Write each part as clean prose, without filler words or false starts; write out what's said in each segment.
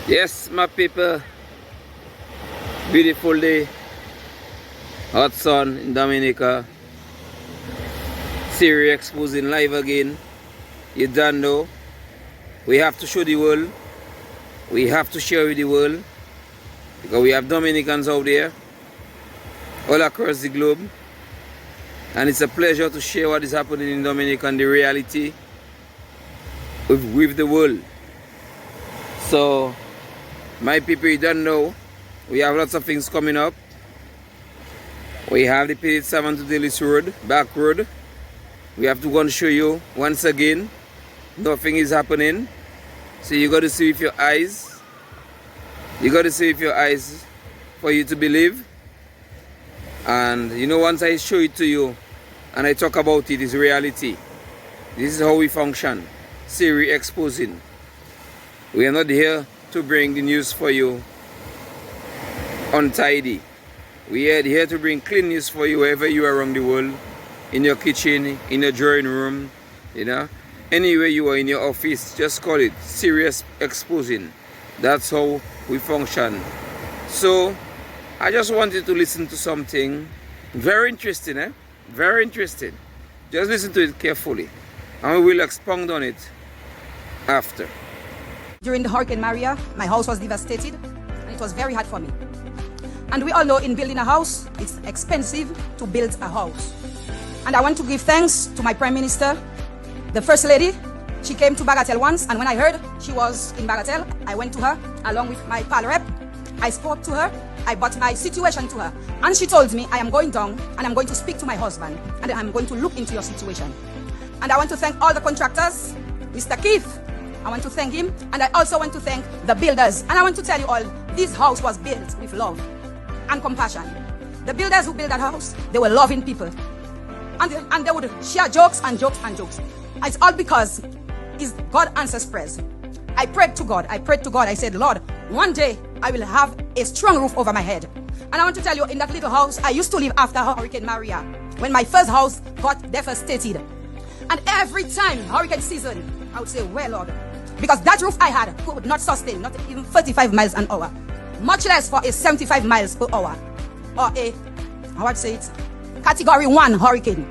Yes, my people, beautiful day, hot sun in Dominica, Skerrit exposing live again. You don't know, we have to show the world, we have to share with the world, because we have Dominicans out there, all across the globe, and it's a pleasure to share what is happening in Dominica and the reality with the world. So, my people, you don't know, we have lots of things coming up. We have the Page 7 to Dalis Road, back road. We have to go and show you once again. Nothing is happening. So you got to see with your eyes. You got to see with your eyes for you to believe. And you know, once I show it to you and I talk about it, it's reality. This is how we function. Skerrit exposing. We are not here to bring the news for you untidy. We are here to bring clean news for you wherever you are around the world, in your kitchen, in your drawing room, you know, anywhere you are in your office. Just call it Skerrit exposing. That's how we function. So I just wanted to listen to something very interesting, very interesting. Just listen to it carefully and we will expound on it after. During the Hurricane Maria, my house was devastated and it was very hard for me. And we all know in building a house, it's expensive to build a house. And I want to give thanks to my Prime Minister, the First Lady. She came to Bagatelle once, and when I heard she was in Bagatelle, I went to her along with my pal rep. I spoke to her, I brought my situation to her, and she told me, I am going down and I'm going to speak to my husband and I'm going to look into your situation. And I want to thank all the contractors, Mr. Keith. I want to thank him, and I also want to thank the builders. And I want to tell you all, this house was built with love and compassion. The builders who built that house, they were loving people. And they would share jokes and jokes and jokes. It's all because God answers prayers. I prayed to God. I said, Lord, one day I will have a strong roof over my head. And I want to tell you, in that little house, I used to live after Hurricane Maria, when my first house got devastated. And every time, hurricane season, I would say, well, Lord, because that roof I had could not sustain, not even 35 miles an hour, much less for a 75 miles per hour, or a, how I'd say it, Category 1 hurricane.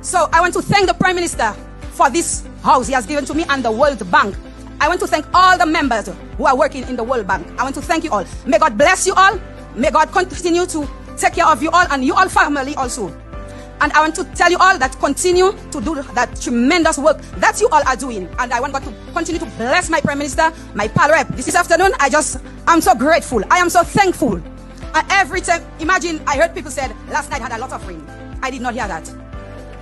So I want to thank the Prime Minister for this house he has given to me, and the World Bank. I want to thank all the members who are working in the World Bank. I want to thank you all. May God bless you all. May God continue to take care of you all, and you all family also. And I want to tell you all that continue to do that tremendous work that you all are doing. And I want God to continue to bless my Prime Minister, my pal rep. This afternoon, I'm so grateful. I am so thankful. And every time, imagine, I heard people said, last night had a lot of rain. I did not hear that.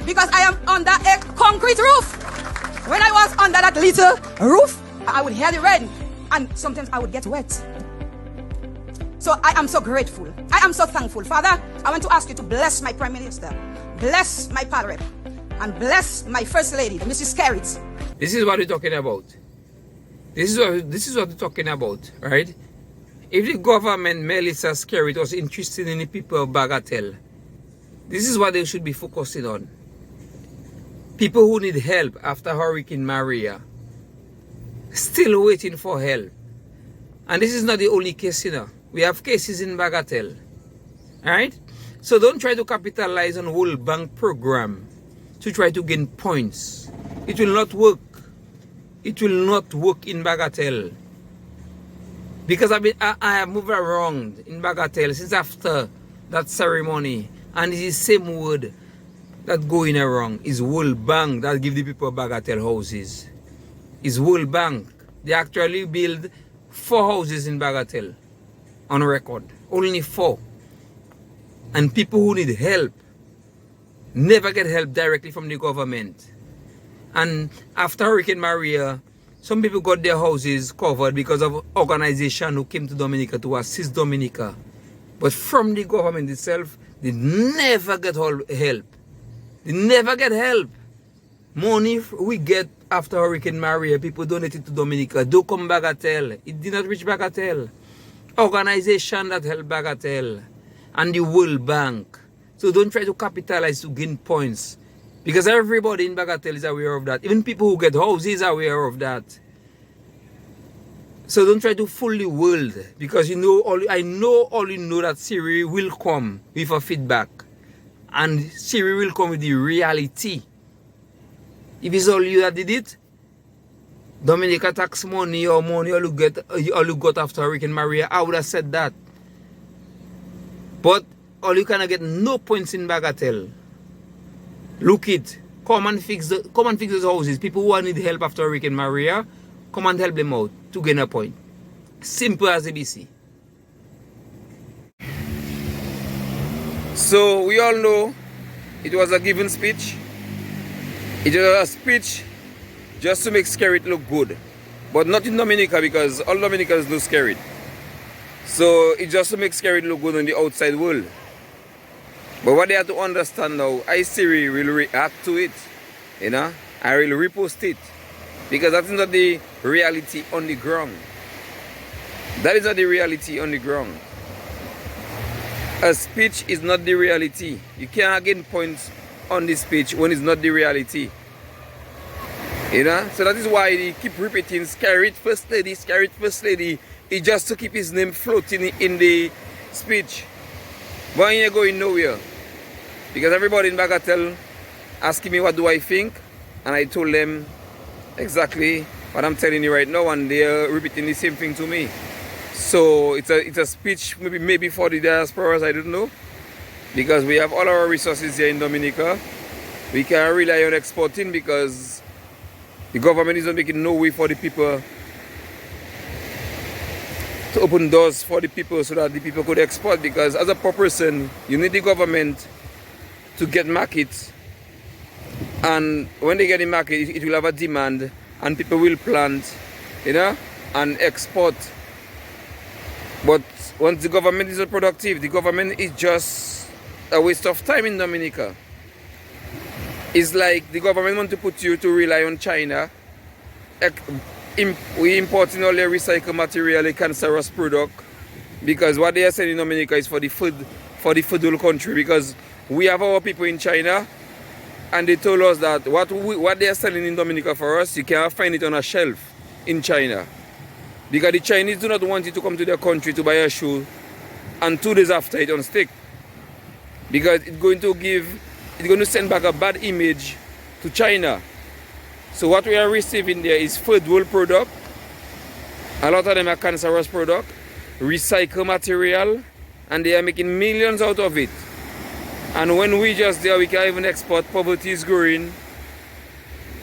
Because I am under a concrete roof. When I was under that little roof, I would hear the rain. And sometimes I would get wet. So I am so grateful. I am so thankful. Father, I want to ask you to bless my Prime Minister, bless my pal rep, and bless my First Lady, Mrs. Skerrit. This is what we're talking about. This is what we're talking about, right? If the government, Melissa Skerrit, was interested in the people of Bagatelle, this is what they should be focusing on. People who need help after Hurricane Maria, still waiting for help. And this is not the only case, you know. We have cases in Bagatelle, alright? So don't try to capitalize on World Bank program to try to gain points. It will not work. It will not work in Bagatelle. Because I have moved around in Bagatelle since after that ceremony, and it's the same word that going around is World Bank that give the people Bagatelle houses. It's World Bank. They actually build 4 houses in Bagatelle on record. Only 4. And people who need help never get help directly from the government. And after Hurricane Maria, some people got their houses covered because of organization who came to Dominica to assist Dominica. But from the government itself, they never get help. They never get help. Money we get after Hurricane Maria, people donated to Dominica. Do come Bagatelle. It did not reach Bagatelle. Organization that help Bagatelle. And the World Bank. So don't try to capitalize to gain points. Because everybody in Bagatelle is aware of that. Even people who get houses are aware of that. So don't try to fool the world, because I know that Siri will come with a feedback, and Siri will come with the reality. If it's all you that did it, Dominica tax money or money all you got after Hurricane Maria, I would have said that. But all you cannot get no points in Bagatelle. Look it. Come and fix those houses. People who need help after Hurricane Maria, come and help them out to gain a point. Simple as ABC. So we all know it was a given speech. It was a speech just to make Skerrit look good. But not in Dominica, because all Dominicans know Skerrit. So it's just to make Skerrit look good on the outside world. But what they have to understand now, Siri will react to it. You know? I will repost it. Because that is not the reality on the ground. That is not the reality on the ground. A speech is not the reality. You can't gain points on the speech when it's not the reality. You know? So that is why they keep repeating Skerrit First Lady, Skerrit First Lady. It's just to keep his name floating in the speech. But he ain't going nowhere. Because everybody in Bagatelle asking me what do I think, and I told them exactly what I'm telling you right now, and they're repeating the same thing to me. So it's a speech maybe for the diasporas, I don't know. Because we have all our resources here in Dominica. We can't rely on exporting because the government is not making no way for the people to open doors for the people so that the people could export. Because as a poor person, you need the government to get markets, and when they get the market, it will have a demand, and people will plant, you know, and export. But once the government is not productive, the government is just a waste of time in Dominica. It's like the government want to put you to rely on China. We importing all their recycled material, a cancerous product, because what they are selling in Dominica is for the food whole country. Because we have our people in China, and they told us that what they are selling in Dominica for us, you can't find it on a shelf in China. Because the Chinese do not want you to come to their country to buy a shoe, and 2 days after it on stick. Because it's going to send back a bad image to China. So what we are receiving there is third world product. A lot of them are cancerous product, recycled material, and they are making millions out of it. And when we just there, we can't even export. Poverty is growing.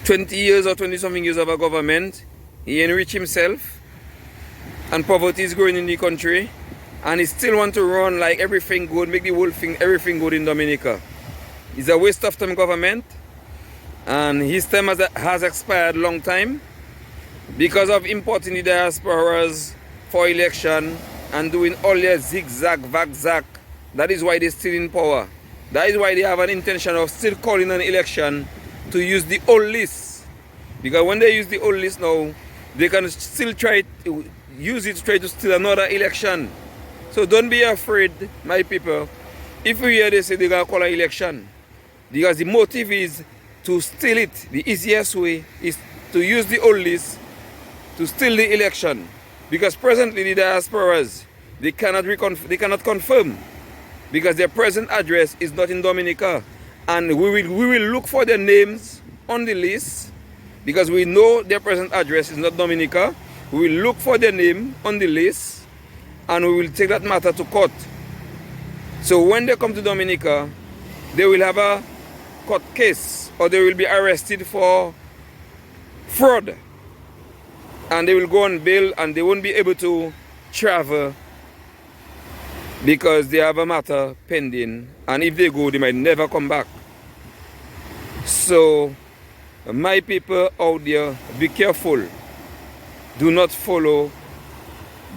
20 years or 20 something years of a government, he enriched himself, and poverty is growing in the country, and he still want to run like everything good, make the whole thing, everything good in Dominica. It's a waste of time government, and his term has expired long time because of importing the diasporas for election and doing all their zigzag, vagzag. That is why they're still in power. That is why they have an intention of still calling an election to use the old list. Because when they use the old list now, they can still try to use it to try to steal another election. So don't be afraid, my people. If we hear they say they're going to call an election, because the motive is to steal it. The easiest way is to use the old list to steal the election. Because presently the diasporas, they cannot confirm, because their present address is not in Dominica. And we will look for their names on the list, because we know their present address is not Dominica. We will look for their name on the list, and we will take that matter to court. So when they come to Dominica, they will have a court case, or they will be arrested for fraud, and they will go on bail, and they won't be able to travel because they have a matter pending, and if they go, they might never come back. So my people out there, be careful. Do not follow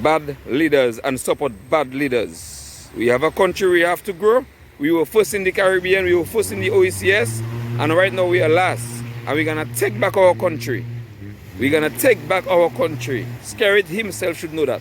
bad leaders and support bad leaders. We have a country we have to grow. We were first in the Caribbean, we were first in the OECS, and right now we are last. And we're gonna take back our country. We're gonna take back our country. Skerrit himself should know that.